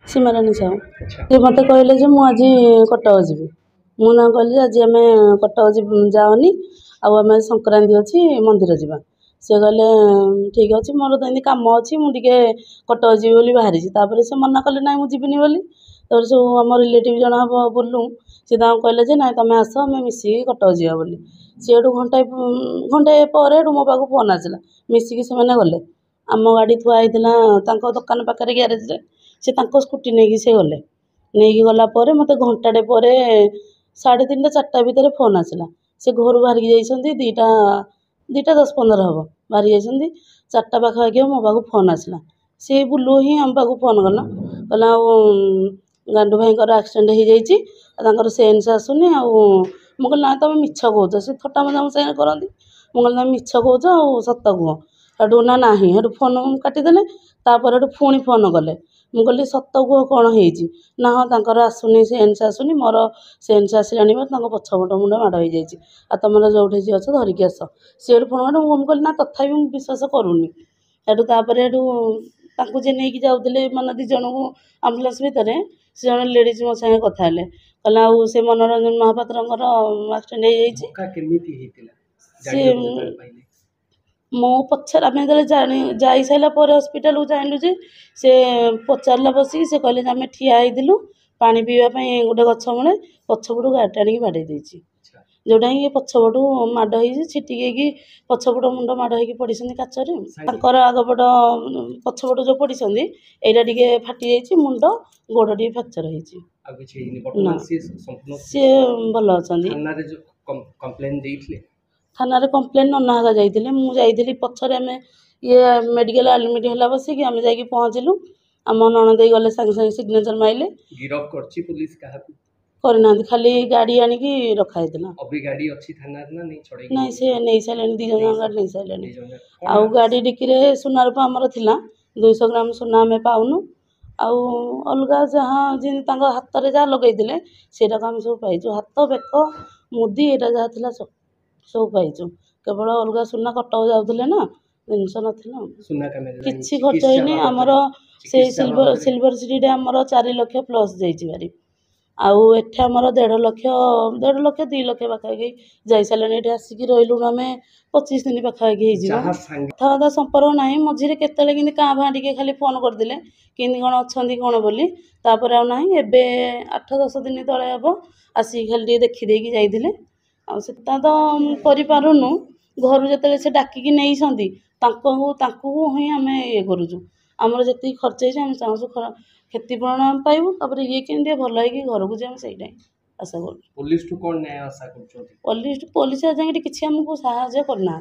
सीमाराणी साहू अच्छा ये मत कहले जे मु आज कटक जीवी मु ना कहली आज आम कटक जाओनी आम संक्रांति अच्छी मंदिर जावा सी कहले ठीक अच्छे मोर तो एमती कम अच्छी मुझे कटक जीवी बोली बाहरी से मना कले ना मुझे बोली तर सब आम रिलेटिव जन हम बुलूँ सी कहले जे ना तुम आस आम मिसिकी कटक जावा बोली सी घंटाए घंटाए पर मो पाक फोन आसला मिसिकी से गले आम गाड़ी थुआ होता दुकान पाखे ग्यारेज से स्कूटी नहीं से गले नहीं गलापर मत घंटाटे पर 3:30 4टा भितर फोन आसला से घर बाहर जाइए दीटा 10-15 हम बाहरी जाइए 4टा पाखापाखि मो पाक फोन आसला सी बुलू ही आम पाक फोन कला कहला गांडू भाई एक्सीडेंट हो जाइए सेन्स आसुनी मुझे ना तुम मिछ कौच से थट्टा मजा मो सागे करती मुझे तुम मिछ कौच सत कह हेटू ना नहीं हेटू फोन काटिदेले तापर पुणी फोन कले मुझे कहली सत कह कौन हो ना आसुनी सेन्स आसुनी मोर सेन्स आसला पछपट मुंड माड़ हो जाए आ तुम जो जी अच धरिकी आस सी फोन कर मुझे कहली ना तथा मुझे विश्वास करूनी हेटू तापर हेटू जे नहीं जाऊे मन 2 जन को आम्बुलांस भितर से जन लेडीज मो सागे कथा कहला से मनोरंजन महापात्र एक्सीडेंट सी मो पचर आम जो जा सारापर हस्पिटाल को जाइलु जे से पचारा बसिक से कहले आम ठिया होलु पा पीवाई गोटे गछ मूले पछपटू गाड़ी आनिक बाड़े जोटा कि पछपटू माड़ हो छिटिकी पछपट मुंड माड़ हो पड़ी काचर आगपट पछपट जो पड़ी यहाँ टे फाटी जाइए मुंड गोड़ टे फ्राक्चर सी भल अच्छा थाना कंप्लेन नना जाइए मुझे पछरे आम ये मेडिकल एडमिट है बसिक आम जा पहुँचलु आम नणद गले सागे सागे सिग्नेचर माइले गिरफ पुलिस करना खाली गाड़ी आनिक रखाई ना से नहीं सारे 2 जन गाड़ी नहीं सारे आउ गाड़ी डिक्की सुना रूपा आमर थिला 200 ग्राम सुना आम पाऊनु आउ अलग जहाँ जी हाथ में जहाँ लगे से आम सब पाइचु हाथ बेक मुदी यहाँ जहाँ थी सब पाइचु केवल अलग सुना कटक जाऊे ना जिनस ना कि खर्च होनी आमर से सिल्वर सिटी आमर 4 लाख प्लस जारी आउ एठे आमर 1.5 लाख 2 लाख पाखापाखि जा सारे ये आसिक रही आम 25 दिन पाखापाखि कथा संपर्क ना मझे केतले कि क्या भाँ टे खाली फोन करदे कि कौन अच्छा कौन बोली तापर आ ना एबे 8-10 दिन तले हम आसिक खाली देखीदे जाइए आटा तो करूँ घर जो से डाकिकी नहीं ही आम ये करुचु आमर जी खर्च होम चाहूँ क्षतिपूरण पाइबू तापर ये कि भल हो घर को जाए से आशा कर पुलिस आज किसी आमको साहाय्य करना।